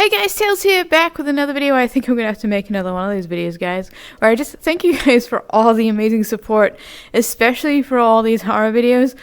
Hey guys, Tails here, back with another video. I think I'm gonna have to make another one of these videos, guys, where I just thank you guys for all the amazing support, especially for all these horror videos.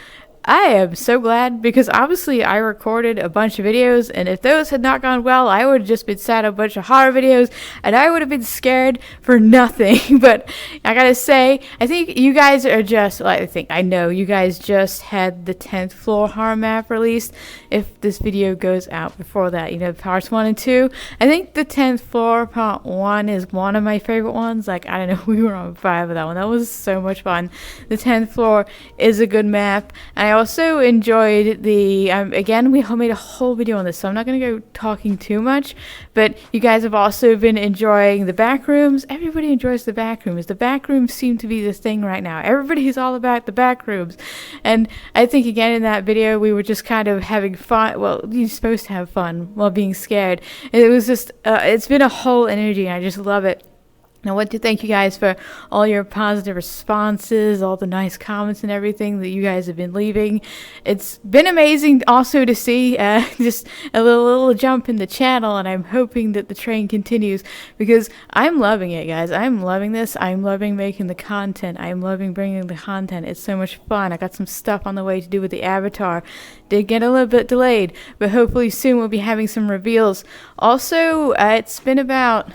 I am so glad, because obviously I recorded a bunch of videos, and if those had not gone well, I would have just been sat a bunch of horror videos, and I would have been scared for nothing. But I gotta say, I think you guys are just, I know you guys just had the 10th floor horror map released. If this video goes out before that, you know, parts 1 and 2. I think the 10th floor part 1 is one of my favorite ones. Like, I don't know, we were on 5 of that one. That was so much fun. The 10th floor is a good map, and I also enjoyed the again, we made a whole video on this, so I'm not going to go talking too much, but you guys have also been enjoying the back rooms. Everybody enjoys the back rooms. The back rooms seem to be the thing right now. Everybody's all about the back rooms, and I think again in that video we were just kind of having fun. Well, you're supposed to have fun while being scared, and it was just it's been a whole energy, and I just love it. I want to thank you guys for all your positive responses, all the nice comments and everything that you guys have been leaving. It's been amazing also to see just a little jump in the channel, and I'm hoping that the train continues, because I'm loving it, guys. I'm loving this. I'm loving making the content. I'm loving bringing the content. It's so much fun. I got some stuff on the way to do with the avatar. Did get a little bit delayed, but hopefully soon we'll be having some reveals. Also, it's been about,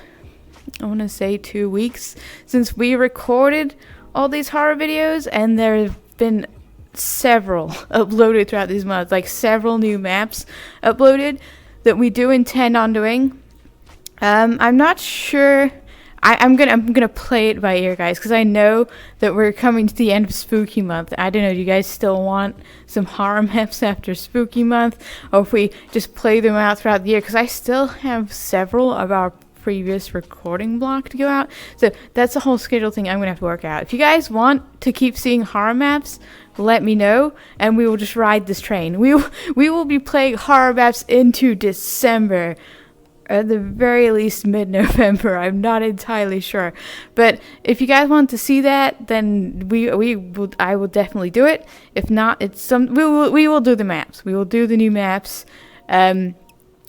I want to say 2 weeks since we recorded all these horror videos, and there have been several uploaded throughout these months, like several new maps uploaded that we do intend on doing. I'm not sure. I'm gonna play it by ear, guys, because I know that we're coming to the end of Spooky Month. I don't know, do you guys still want some horror maps after Spooky Month, or if we just play them out throughout the year? Because I still have several of our previous recording block to go out, so that's a whole schedule thing I'm gonna have to work out. If you guys want to keep seeing horror maps, let me know, and we will just ride this train. We will be playing horror maps into December, at the very least mid-November. I'm not entirely sure, but if you guys want to see that, then I will definitely do it. If not, it's we will do the maps. We will do the new maps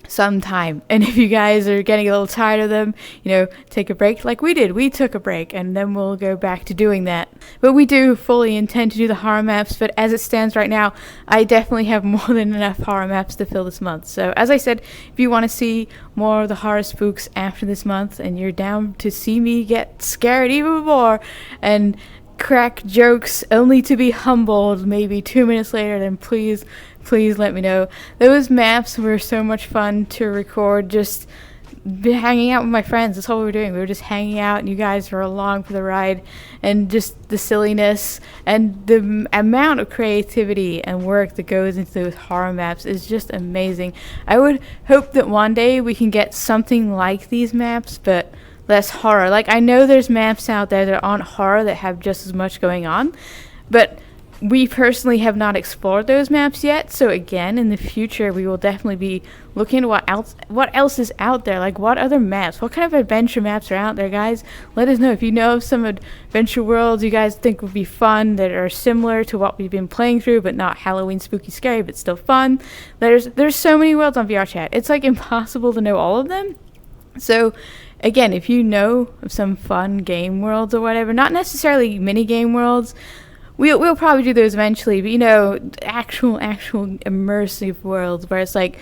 sometime, and if you guys are getting a little tired of them, you know, take a break like we did. We took a break, and then we'll go back to doing that. But we do fully intend to do the horror maps, but as it stands right now, I definitely have more than enough horror maps to fill this month. So as I said, if you want to see more of the horror spooks after this month, and you're down to see me get scared even more and crack jokes only to be humbled maybe 2 minutes later, then please let me know. Those maps were so much fun to record, just hanging out with my friends. That's all we were doing. We were just hanging out, and you guys were along for the ride, and just the silliness and the amount of creativity and work that goes into those horror maps is just amazing. I would hope that one day we can get something like these maps, but less horror. Like, I know there's maps out there that aren't horror that have just as much going on, but we personally have not explored those maps yet. So again, in the future, we will definitely be looking at what else is out there. Like, what other maps, what kind of adventure maps are out there, guys? Let us know if you know of some adventure worlds you guys think would be fun, that are similar to what we've been playing through, but not Halloween spooky scary, but still fun. There's so many worlds on VRChat. It's like impossible to know all of them. So again, if you know of some fun game worlds or whatever, not necessarily mini game worlds, we'll probably do those eventually, but you know, actual immersive worlds where it's like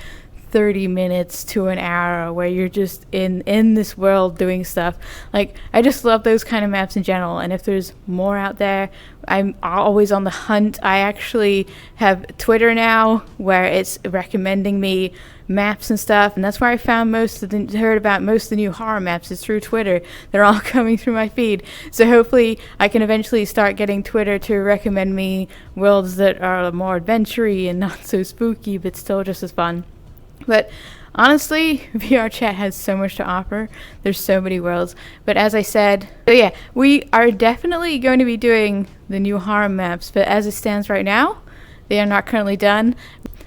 30 minutes to an hour, where you're just in this world doing stuff. Like, I just love those kind of maps in general, and if there's more out there, I'm always on the hunt. I actually have Twitter now where it's recommending me maps and stuff, and that's where I found heard about most of the new horror maps, is through Twitter. They're all coming through my feed, so hopefully I can eventually start getting Twitter to recommend me worlds that are more adventure-y and not so spooky, but still just as fun. But honestly, VRChat has so much to offer. There's so many worlds. But as I said, yeah, we are definitely going to be doing the new horror maps, but as it stands right now, they are not currently done.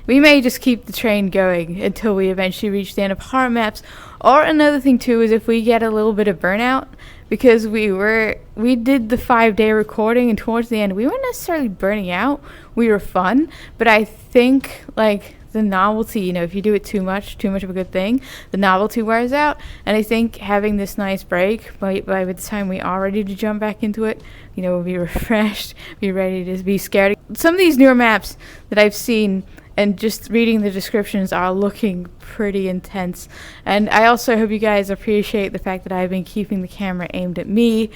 We may just keep the train going until we eventually reach the end of horror maps. Or another thing too is if we get a little bit of burnout, because we did the 5-day recording, and towards the end we weren't necessarily burning out. We were fun, but I think like the novelty, you know, if you do it too much of a good thing, the novelty wears out. And I think having this nice break, by the time we are ready to jump back into it, you know, we'll be refreshed, be ready to be scared. Some of these newer maps that I've seen and just reading the descriptions are looking pretty intense. And I also hope you guys appreciate the fact that I've been keeping the camera aimed at me.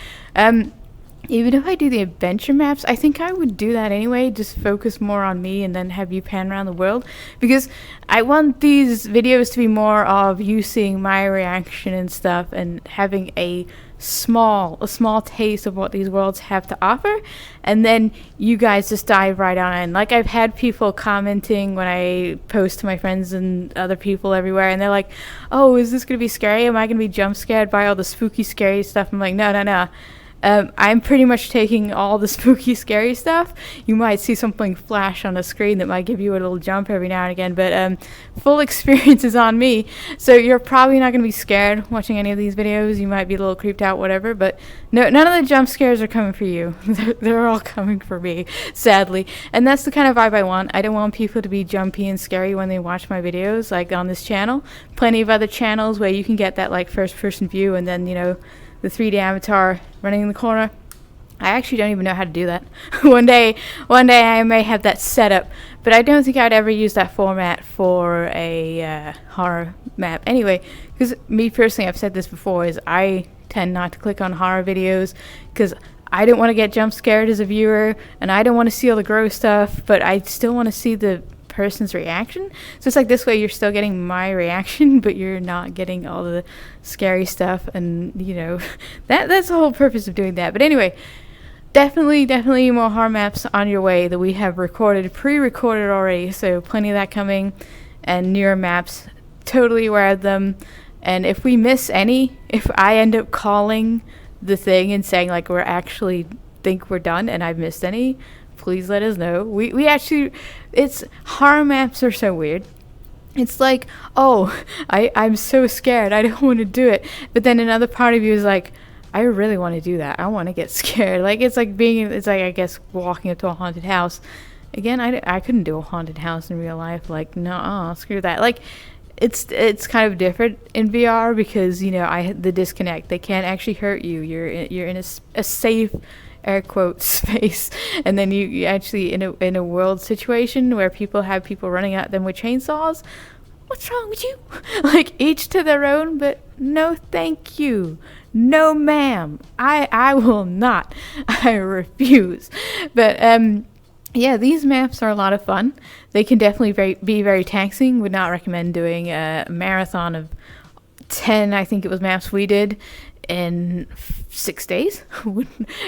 Even if I do the adventure maps, I think I would do that anyway, just focus more on me and then have you pan around the world, because I want these videos to be more of you seeing my reaction and stuff and having a small taste of what these worlds have to offer, and then you guys just dive right on in. Like, I've had people commenting when I post to my friends and other people everywhere, and they're like, oh, is this gonna be scary? Am I gonna be jump scared by all the spooky scary stuff? I'm like, no. I'm pretty much taking all the spooky, scary stuff. You might see something flash on the screen that might give you a little jump every now and again, but full experience is on me. So you're probably not going to be scared watching any of these videos. You might be a little creeped out, whatever, but no, none of the jump scares are coming for you. They're all coming for me, sadly. And that's the kind of vibe I want. I don't want people to be jumpy and scary when they watch my videos, like on this channel. Plenty of other channels where you can get that like first-person view and then, you know, the 3D avatar running in the corner. I actually don't even know how to do that. One day I may have that set up, but I don't think I'd ever use that format for a horror map. Anyway, because me personally, I've said this before, is I tend not to click on horror videos because I don't want to get jump scared as a viewer, and I don't want to see all the gross stuff, but I still want to see the person's reaction. So it's like this way you're still getting my reaction, but you're not getting all the scary stuff, and you know, that's the whole purpose of doing that. But anyway, definitely more horror maps on your way that we have pre-recorded already, so plenty of that coming, and newer maps, totally aware of them. And if we miss any, if I end up calling the thing and saying like we're actually think we're done and I've missed any, please let us know. We actually, it's, horror maps are so weird. It's like, oh, I'm so scared, I don't want to do it. But then another part of you is like, I really want to do that. I want to get scared. Like, it's like I guess walking up to a haunted house. Again, I couldn't do a haunted house in real life. Like, no, screw that. Like, it's kind of different in VR because, you know, the disconnect. They can't actually hurt you. You're in a safe, air quote, space, and then you actually in a world situation where people have people running at them with chainsaws. What's wrong with you? Like, each to their own, but no thank you. No ma'am. I will not. I refuse. But yeah, these maps are a lot of fun. They can definitely be very taxing. Would not recommend doing a marathon of 10, I think it was, maps we did in 6 days.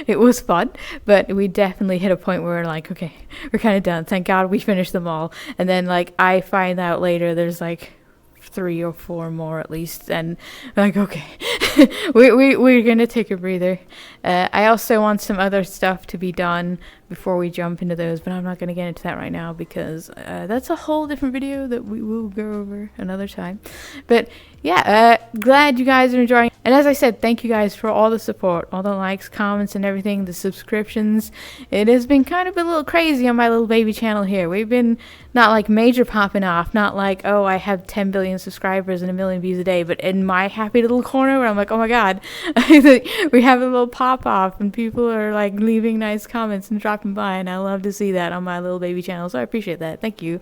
It was fun, but we definitely hit a point where we're like, okay, we're kind of done. Thank God we finished them all. And then like I find out later there's like 3 or 4 more at least, and like, okay, we're gonna take a breather. I also want some other stuff to be done before we jump into those, but I'm not gonna get into that right now because that's a whole different video that we will go over another time. But yeah, glad you guys are enjoying. And as I said, thank you guys for all the support, all the likes, comments, and everything, the subscriptions. It has been kind of a little crazy on my little baby channel here. We've been not like major popping off, not like, oh, I have 10 billion subscribers and 1 million views a day, but in my happy little corner where I'm like, oh my God, we have a little pop off and people are like leaving nice comments and dropping by, and I love to see that on my little baby channel. So I appreciate that. Thank you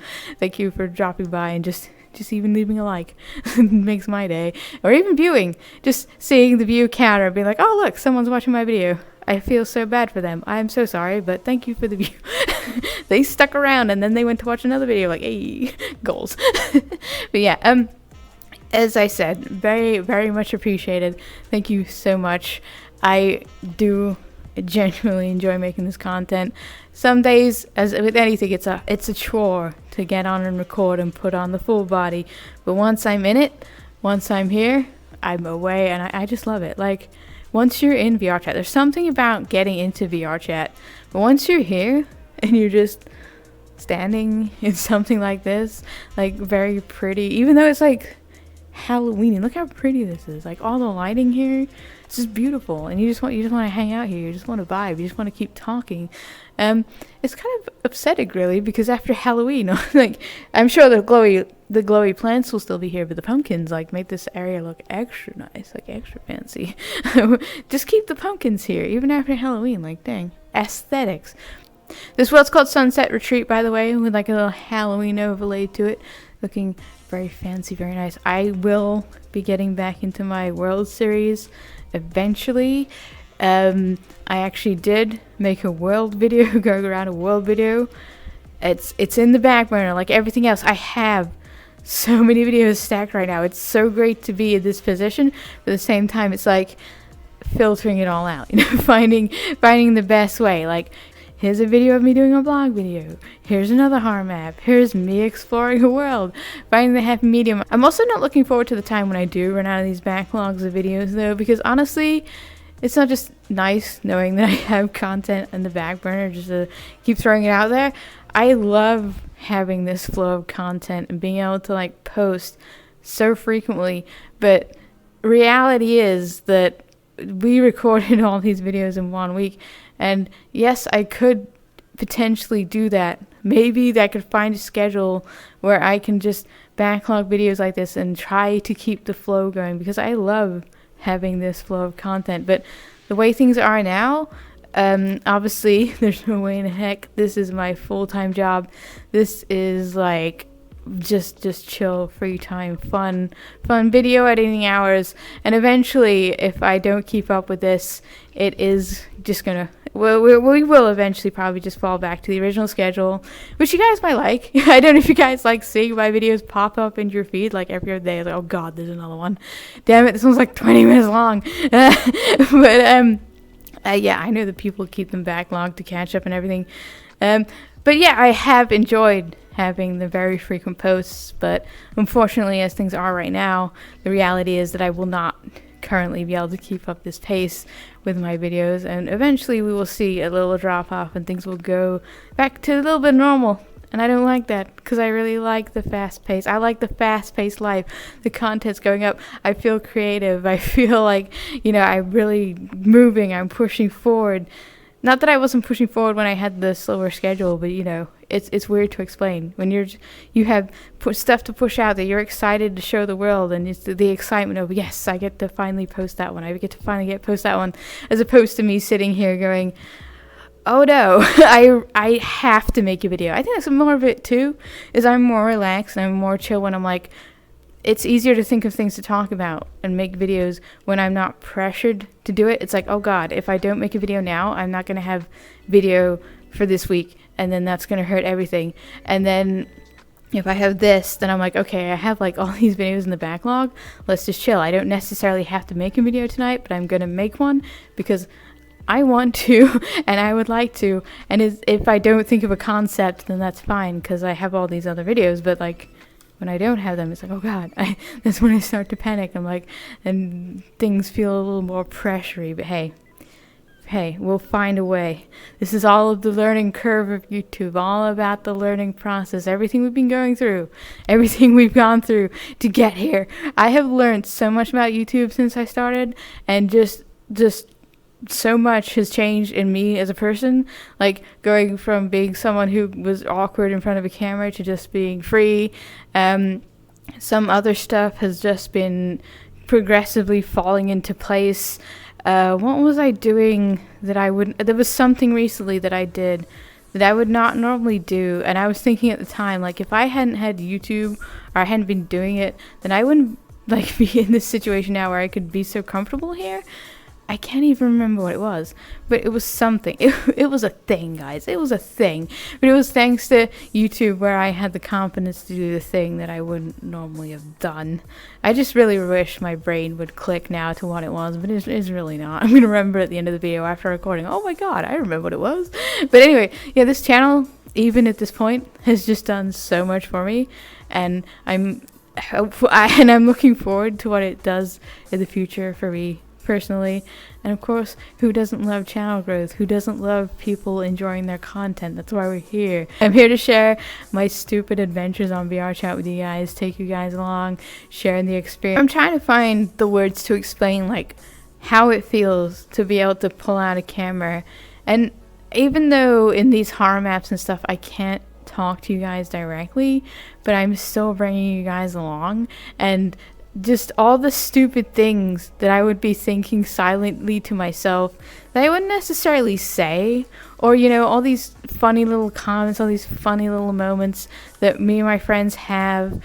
for dropping by and just even leaving a like. Makes my day. Or even viewing, just seeing the view counter, being like, oh look, someone's watching my video. I feel so bad for them. I'm so sorry, but thank you for the view. They stuck around and then they went to watch another video, like, hey, goals. But yeah, as I said, very, very much appreciated. Thank you so much. I do genuinely enjoy making this content. Some days, as with anything, it's a chore to get on and record and put on the full body. But once I'm in it, once I'm here, I'm away, and I just love it. Like, once you're in VRChat, there's something about getting into VRChat. But once you're here and you're just standing in something like this, like very pretty, even though it's like Halloween, look how pretty this is. Like, all the lighting here, it's just beautiful, and you just want to hang out here. You just want to vibe. You just want to keep talking, It's kind of upsetting, really, because after Halloween, like, I'm sure the glowy plants will still be here, but the pumpkins, like, make this area look extra nice, like, extra fancy. Just keep the pumpkins here, even after Halloween, like, dang. Aesthetics. This world's called Sunset Retreat, by the way, with, like, a little Halloween overlay to it. Looking very fancy, very nice. I will be getting back into my World Series eventually. I actually did make a world video, going around a world video. It's in the back burner, like everything else. I have so many videos stacked right now. It's so great to be in this position, but at the same time, it's like filtering it all out, you know, finding the best way. Like, here's a video of me doing a blog video. Here's another horror map. Here's me exploring a world. Finding the happy medium. I'm also not looking forward to the time when I do run out of these backlogs of videos, though, because honestly, it's not just nice knowing that I have content in the back burner just to keep throwing it out there. I love having this flow of content and being able to, like, post so frequently. But reality is that we recorded all these videos in 1 week. And yes, I could potentially do that. Maybe I could find a schedule where I can just backlog videos like this and try to keep the flow going, because I love having this flow of content. But the way things are now, obviously there's no way in heck this is my full-time job. This is like just chill, free time, fun video editing hours. And eventually, if I don't keep up with this, it is just gonna, well, we will eventually probably just fall back to the original schedule, which you guys might like. I don't know if you guys like seeing my videos pop up in your feed like every other day. Like, oh god, there's another one. Damn it, this one's like 20 minutes long. But yeah, I know that people keep them backlogged to catch up and everything. But yeah, I have enjoyed having the very frequent posts, but unfortunately, as things are right now, the reality is that I will not currently be able to keep up this pace with my videos, and eventually we will see a little drop off and things will go back to a little bit normal. And I don't like that, because I really like the fast pace. I like the fast paced life. The content's going up. I feel creative. I feel like, you know, I'm really moving. I'm pushing forward. Not that I wasn't pushing forward when I had the slower schedule, but, you know, it's weird to explain. When you have stuff to push out that you're excited to show the world, and it's the excitement of, yes, I get to finally post that one. I get to finally post that one, as opposed to me sitting here going, oh no, I have to make a video. I think that's more of it too, is I'm more relaxed and I'm more chill when I'm like, it's easier to think of things to talk about and make videos when I'm not pressured to do it. It's like, oh god, if I don't make a video now, I'm not going to have video for this week, and then that's going to hurt everything. And then if I have this, then I'm like, okay, I have like all these videos in the backlog. Let's just chill. I don't necessarily have to make a video tonight, but I'm going to make one because I want to, and I would like to. And if I don't think of a concept, then that's fine, because I have all these other videos. But like, when I don't have them, it's like, oh god, that's when I start to panic. I'm like, and things feel a little more pressury. But hey, we'll find a way. This is all of the learning curve of YouTube, all about the learning process, everything we've been going through, everything we've gone through to get here. I have learned so much about YouTube since I started, and just so much has changed in me as a person, like going from being someone who was awkward in front of a camera to just being free. Some other stuff has just been progressively falling into place. What was I doing that I wouldn't? There was something recently that I did that I would not normally do, and I was thinking at the time, like, if I hadn't had YouTube or I hadn't been doing it, then I wouldn't like be in this situation now where I could be so comfortable here. I can't even remember what it was, but it was something. It was a thing, guys. It was a thing. But it was thanks to YouTube where I had the confidence to do the thing that I wouldn't normally have done. I just really wish my brain would click now to what it was, but it's really not. I'm going to remember at the end of the video after recording, oh my god, I remember what it was. But anyway, yeah, this channel, even at this point, has just done so much for me, and I'm looking forward to what it does in the future for me personally. And of course, who doesn't love channel growth? Who doesn't love people enjoying their content? That's why we're here. I'm here to share my stupid adventures on VRChat with you guys, take you guys along, sharing the experience. I'm trying to find the words to explain like how it feels to be able to pull out a camera, and even though in these horror maps and stuff I can't talk to you guys directly, but I'm still bringing you guys along, and just all the stupid things that I would be thinking silently to myself that I wouldn't necessarily say, or all these funny little comments, all these funny little moments that me and my friends have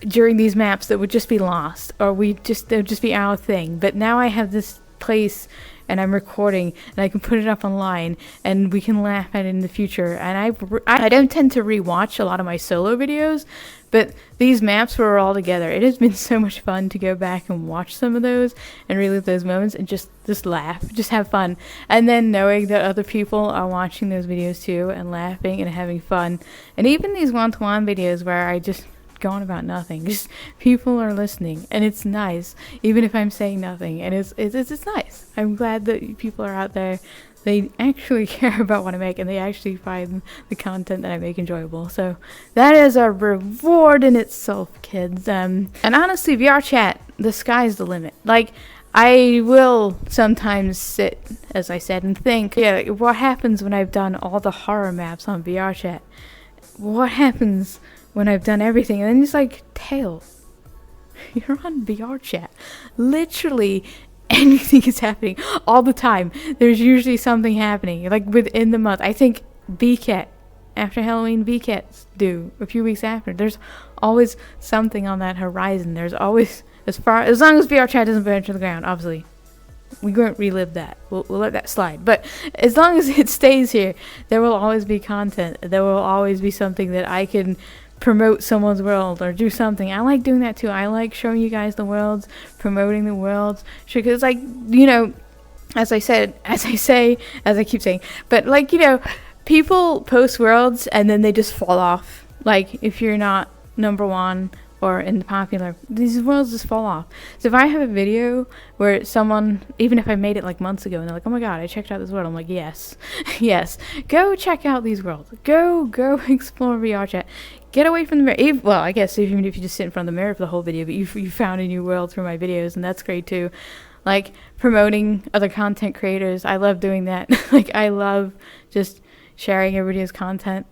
during these maps that would just be lost, or they would just be our thing. But now I have this place and I'm recording and I can put it up online and we can laugh at it in the future. And I don't tend to rewatch a lot of my solo videos, but these maps were all together. It has been so much fun to go back and watch some of those and relive those moments and just laugh, just have fun. And then knowing that other people are watching those videos too and laughing and having fun. And even these one-to-one videos where I just go on about nothing, just people are listening, and it's nice even if I'm saying nothing, and it's nice. I'm glad that people are out there. They actually care about what I make, and they actually find the content that I make enjoyable. So that is a reward in itself, kids. And honestly, VRChat, the sky's the limit. Like, I will sometimes sit, as I said, and think, yeah, what happens when I've done all the horror maps on VRChat? What happens when I've done everything? And then it's like, Tails, you're on VRChat. Literally anything is happening all the time. There's usually something happening, like within the month. I think VCat, after Halloween, VCat's due a few weeks after. There's always something on that horizon. There's always, as long as VRChat doesn't burn to the ground, obviously. We won't relive that. We'll let that slide. But as long as it stays here, there will always be content. There will always be something that I can promote someone's world or do something. I like doing that too. I like showing you guys the worlds, promoting the worlds. Because, like, as I keep saying, but, like, people post worlds and then they just fall off. Like, if you're not number one or in the popular, these worlds just fall off. So if I have a video where someone, even if I made it like months ago, and they're like, oh my god, I checked out this world, I'm like, yes, yes, go check out these worlds, go explore VRChat, get away from the mirror. Well, I guess even if you just sit in front of the mirror for the whole video, but you found a new world through my videos, and that's great too. Like, promoting other content creators, I love doing that. Like, I love just sharing everybody's content.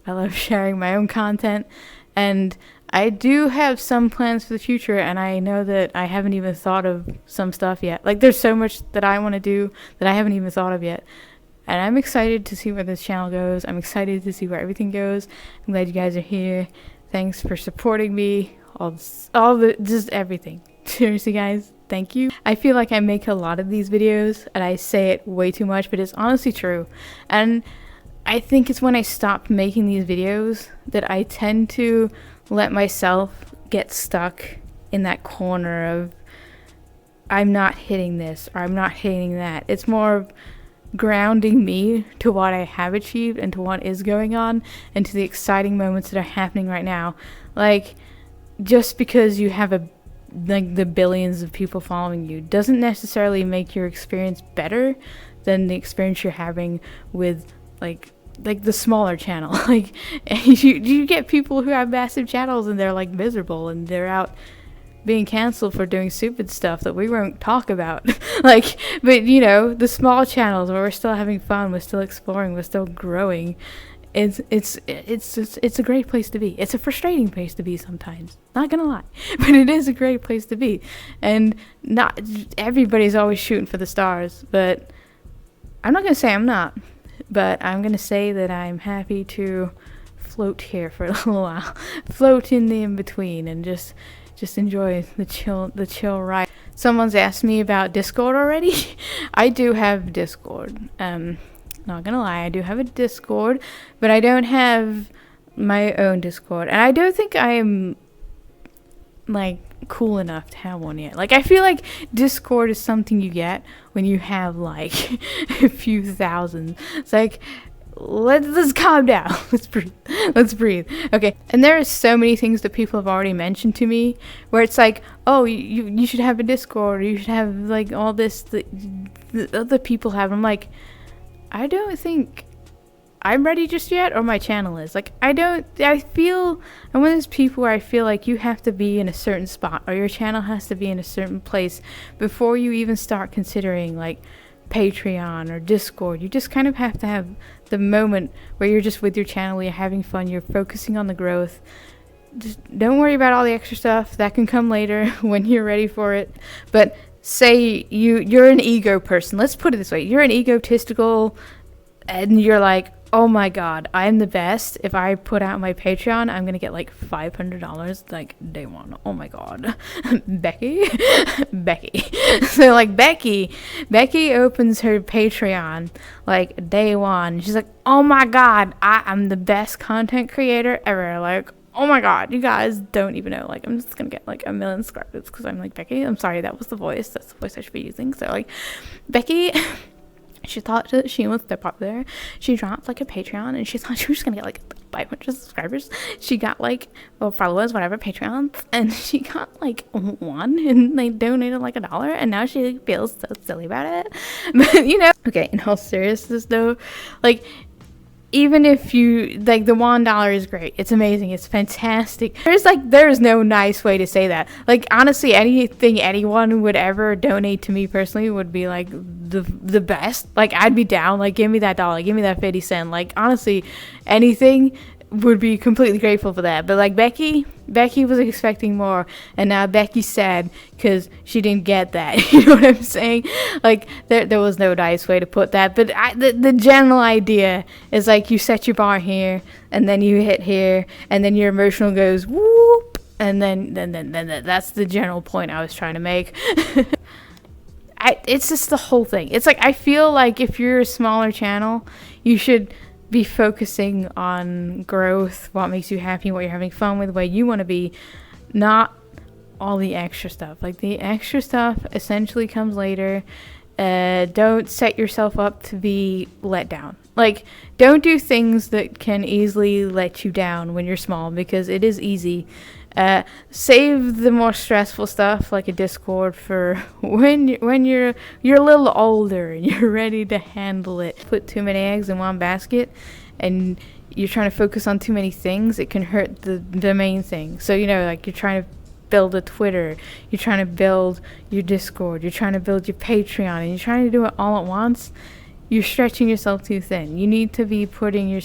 I love sharing my own content, and I do have some plans for the future, and I know that I haven't even thought of some stuff yet. Like, there's so much that I want to do that I haven't even thought of yet. And I'm excited to see where this channel goes. I'm excited to see where everything goes. I'm glad you guys are here. Thanks for supporting me. Just everything. Seriously, guys, thank you. I feel like I make a lot of these videos, and I say it way too much, but it's honestly true. And I think it's when I stop making these videos that I tend to let myself get stuck in that corner of I'm not hitting this or I'm not hitting that. It's more grounding me to what I have achieved and to what is going on and to the exciting moments that are happening right now. Like, just because you have the billions of people following you doesn't necessarily make your experience better than the experience you're having with like the smaller channel. Like, you get people who have massive channels and they're like miserable and they're out being canceled for doing stupid stuff that we won't talk about. Like, but the small channels where we're still having fun, we're still exploring, we're still growing. It's a great place to be. It's a frustrating place to be sometimes, not gonna lie, but it is a great place to be. And not everybody's always shooting for the stars, but I'm not gonna say I'm not. But I'm going to say that I'm happy to float here for a little while. Float in the in-between and just enjoy the chill ride. Someone's asked me about Discord already. I do have Discord. Not going to lie, I do have a Discord, but I don't have my own Discord. And I don't think I'm, like, cool enough to have one yet. Like, I feel like Discord is something you get when you have like a few thousand. It's like, let's calm down. Let's breathe. Okay. And there are so many things that people have already mentioned to me where it's like, oh, you should have a Discord, or you should have like all this the other people have. I'm like, I don't think I'm ready just yet, or my channel is. Like, I'm one of those people where I feel like you have to be in a certain spot, or your channel has to be in a certain place before you even start considering, like, Patreon or Discord. You just kind of have to have the moment where you're just with your channel, you're having fun, you're focusing on the growth. Just don't worry about all the extra stuff. That can come later when you're ready for it. But say you're an ego person. Let's put it this way. You're an egotistical and you're like, oh my god, I'm the best. If I put out my Patreon, I'm gonna get like $500 like day one. Oh my god. Becky. So like Becky opens her Patreon like day one. She's like, oh my god, I'm the best content creator ever. Like, oh my god, you guys don't even know. Like, I'm just gonna get like 1 million subscribers because I'm like Becky. I'm sorry, that was the voice. That's the voice I should be using. So like Becky, she thought that she was the popular. She dropped like a Patreon and she thought she was just gonna get like 500 subscribers. She got like, well, followers, whatever, Patreon, and she got like one and they donated like $1, and now she feels so silly about it. But you know, okay, in all seriousness though, like, even if you like, the $1 is great, it's amazing, it's fantastic. There's no nice way to say that. Like, honestly, anything anyone would ever donate to me personally would be like the best. Like, I'd be down. Like, give me that $1, give me that 50 cents. Like, honestly, anything would be completely grateful for that. But like Becky was expecting more, and now Becky's sad because she didn't get that. You know what I'm saying? Like, there was no nice way to put that, but the general idea is like, you set your bar here and then you hit here and then your emotional goes whoop, and then that's the general point I was trying to make. It's just the whole thing. It's like, I feel like if you're a smaller channel, you should be focusing on growth, what makes you happy, what you're having fun with, the way you want to be, not all the extra stuff. Like, the extra stuff essentially comes later. Don't set yourself up to be let down. Like, don't do things that can easily let you down when you're small, because it is easy. Save the more stressful stuff like a Discord for when you're a little older and you're ready to handle it. Put too many eggs in one basket and you're trying to focus on too many things, it can hurt the main thing. So, you know, like, you're trying to build a Twitter, you're trying to build your Discord, you're trying to build your Patreon, and you're trying to do it all at once. You're stretching yourself too thin. You need to be putting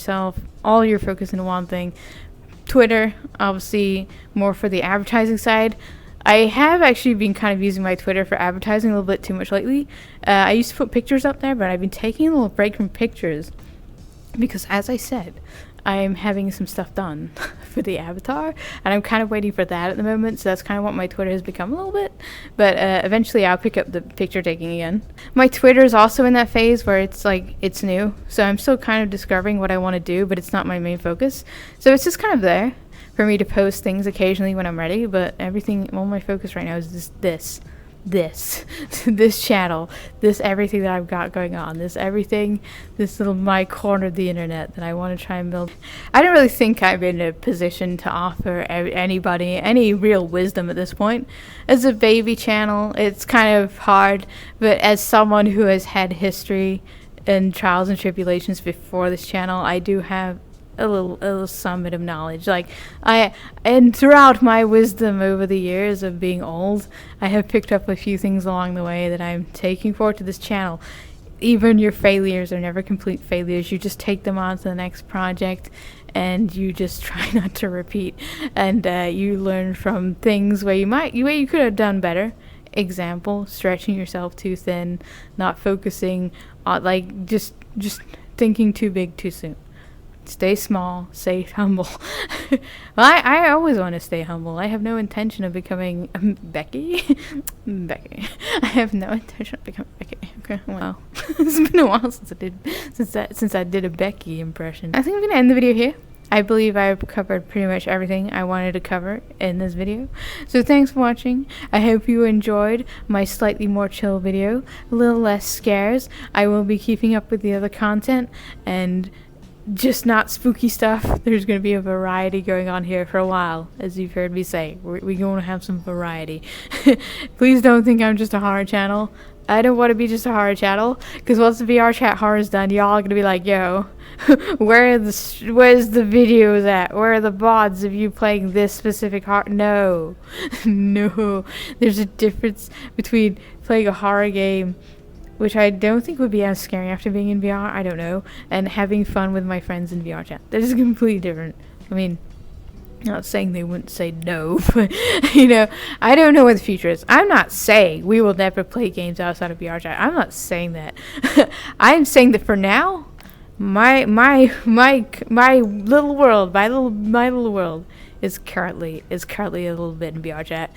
all your focus into one thing. Twitter, obviously, more for the advertising side. I have actually been kind of using my Twitter for advertising a little bit too much lately. I used to put pictures up there, but I've been taking a little break from pictures because, as I said, I'm having some stuff done for the avatar, and I'm kind of waiting for that at the moment, so that's kind of what my Twitter has become a little bit. But eventually I'll pick up the picture taking again. My Twitter is also in that phase where it's like, it's new, so I'm still kind of discovering what I want to do, but it's not my main focus. So it's just kind of there for me to post things occasionally when I'm ready, but all my focus right now is this channel, this everything that I've got going on, this little my corner of the internet that I want to try and build. I don't really think I'm in a position to offer anybody any real wisdom at this point. As a baby channel, it's kind of hard, but as someone who has had history and trials and tribulations before this channel, I do have a little summit of knowledge. Like, and throughout my wisdom over the years of being old, I have picked up a few things along the way that I'm taking forward to this channel. Even your failures are never complete failures. You just take them on to the next project and you just try not to repeat, and you learn from things where you could have done better. Example, stretching yourself too thin, not focusing on, like, just thinking too big too soon. Stay small, stay humble. Well, I always want to stay humble. I have no intention of becoming Becky. I have no intention of becoming Becky. Okay, well, it's been a while since I did a Becky impression. I think I'm gonna end the video here. I believe I've covered pretty much everything I wanted to cover in this video. So thanks for watching. I hope you enjoyed my slightly more chill video, a little less scares. I will be keeping up with the other content and just not spooky stuff. There's going to be a variety going on here for a while, as you've heard me say. We're going to have some variety. Please don't think I'm just a horror channel. I don't want to be just a horror channel, because once the VRChat horror is done, y'all are going to be like, yo, where's the videos at? Where are the VODs of you playing this specific horror? No. There's a difference between playing a horror game which I don't think would be as scary after being in VR. I don't know. And having fun with my friends in VR chat. That is completely different. I mean, not saying they wouldn't say no, but, you know, I don't know what the future is. I'm not saying we will never play games outside of VR chat. I'm not saying that. I'm saying that for now, my little world, my little world is currently a little bit in VR chat.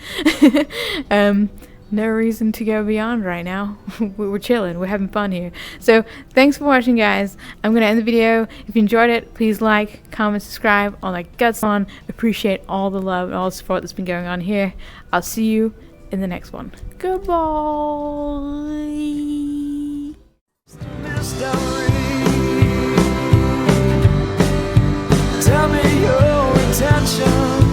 No reason to go beyond right now. We're chilling. We're having fun here. So thanks for watching, guys. I'm going to end the video. If you enjoyed it, please like, comment, subscribe, all that guts on. Appreciate all the love and all the support that's been going on here. I'll see you in the next one. Goodbye. Tell me your intention.